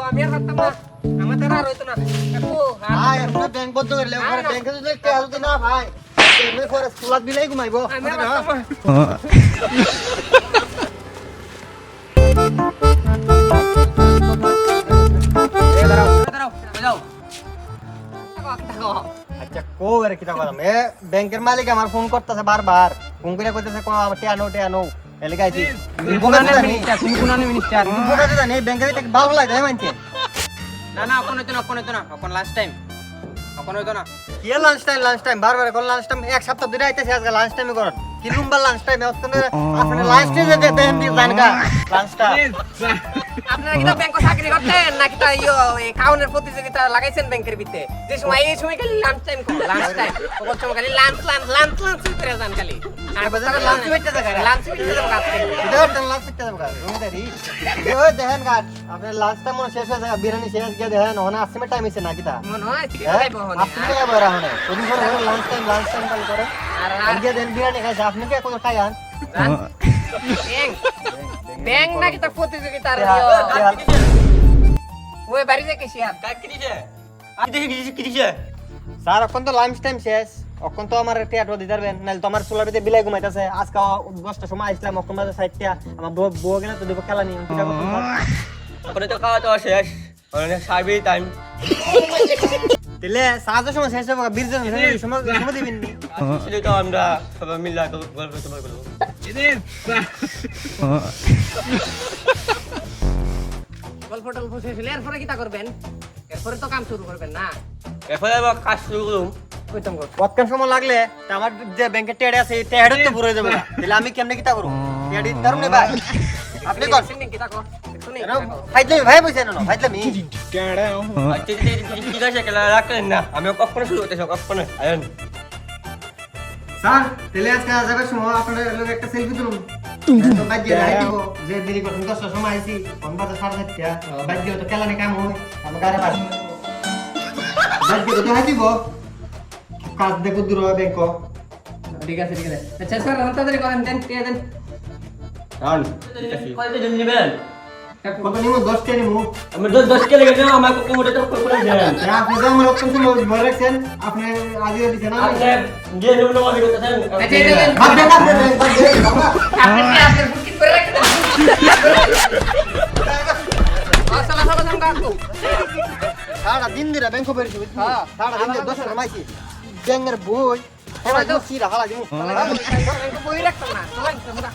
আমি আর পারতাম না আমাদের আর হইতো না কাকু ভাই আপনি ব্যাংক বন্ধ করে লেও করে ব্যাংকে যদি টাকা দিতে না ভাই এমনি করে স্কুলাত দিলেই ঘুমাইবো আমি আর পারতাম না দাঁড়াও যাও থাকো আচ্ছা কো এর কিটা করাম এ ব্যাংকের মালিক আমার ফোন করতেছে বারবার ফোন করে কইতেছে কো আমার টেয়া নো এলে গাইছি কোন মিনিস্টার বুঝাতে জানি ব্যাংকের এটা ভালো লাগে মানছে না না কোন হইতো না কোন লাস্ট টাইম কোন হইতো না কি লাঞ্চ টাইম বারবার কোন লাঞ্চ টাইম এক সপ্তাহ ধরে আইতেছে আজকে লাঞ্চ টাইমে করন কি লম্বা লাঞ্চ টাইম আজকে আপনি লাঞ্চ টাইমে দেন দি জানকা লাঞ্চটা আপনারা কি ব্যাংকে চাকরি করতেন নাকি তা কাউন্টার প্রতিযোগিতা লাগাইছেন ব্যাংকের ভিতরে যে সময় এই সময় খালি লাঞ্চ টাইম ওর সময় খালি লাঞ্চ করে যান খালি আর বাজারে লাঞ্চ হইতে থাকে লাঞ্চ হইতে যাবো কাজ করতে দেন লাঞ্চ হইতে যাবো কাজ রুমিদারি ওই দেখেন কাজ আপনি লাঞ্চটা মনে শেষ হয়ে যায় বিরিয়ানি শেষ গিয়ে দেখেন ওনা আসলে টাইম হইছে নাকি তা মনে হয় ঠিক হ্যাঁ আছে বহন আপনি কি বড় হনে কোন করে লাঞ্চ টাইম কাল করে আর গিয়ে দেন বিরিয়ানি খাইছে আপনি কি কোন খাই আন ব্যাংক নাকি তা প্রতিযোগিতা ওই বাড়ি থেকে শিয়ার স্যার এখন তো লাঞ্চ টাইম শেষ এখন তো আমার টিয়াটো দিতে পারবেন নাহলে তো আমার সোলার ভিতরে বিলাই ঘুমাইতেছে আজকে 10টার সময় আসলাম এখন বাজে 60টা আমার বউ গেলে তো দেবো খেলা নিয়ে কিটা করতে এখন তো খাওয়া দাওয়া শেষ সার্ভিস টাইম দিলে সাহায্য সময় শেষ হবে বীরজন সময় দিবেন নি আসলে তো আমরা সবাই মিলে গল্প করবো গল্প টল্প শেষ হলে এরপরে কিটা করবেন এরপরে তো কাম শুরু করবেন না এরপরে আবার কাজ শুরু করুন কইতাম গো কতক্ষণ সময় লাগলে তা আমার যে ব্যাংকের টেড়ে আছে এই টেড়ে তো পুরো যাবে তাহলে আমি কেমনে কিটা করব টেড়ে ধরুন না ভাই আপনি কর সিনিং কিটা কর শুনি ফাইদলে ভাই বুঝছেন না ফাইদলে ঠিক আছে খেলা রাখলেন না আমি কখনো শুরু করতেছি কখনো আয়ন স্যার তাহলে আজকে যাবে সময় আপনাদের লোক একটা সেলফি তুলুন তো বাদ দিয়ে রাখি দিব যে দেরি করতে 10টার সময় আইছি কোন বাজে 7:30 বাদ দিয়ে তো খেলা নে কাম হয় আমার গাড়ি পাস বাদ দিয়ে তো রাখি দিব কাজ দেখো দূর হবে ব্যাংক ঠিক আছে আচ্ছা স্যার তাড়াতাড়ি করেন দেন দিয়ে দেন রান কয়টা দিন দিবেন কত নিমো 10 টা নিমো আমি 10 কে লেগে যাও আমার কোকো মোটা তো করে দেন আপনি তো আমার অপশন ছিল ভয় রাখছেন আপনি আগে দিছেন না আপনি গিয়ে নিম্ন মাঝে করতেছেন আচ্ছা এই দেন বাদ দেন বাদ দেন বাবা আপনি কি আপনার বুকিং করে রাখতে আসসালামু আলাইকুম কাকু সারা দিন দিরা ব্যাংক বেরিয়েছি সারা দিন 10 টাকা মাইছি ব্যাংকের বই এবার তো সিরা হালা দিমু বই রাখতাম না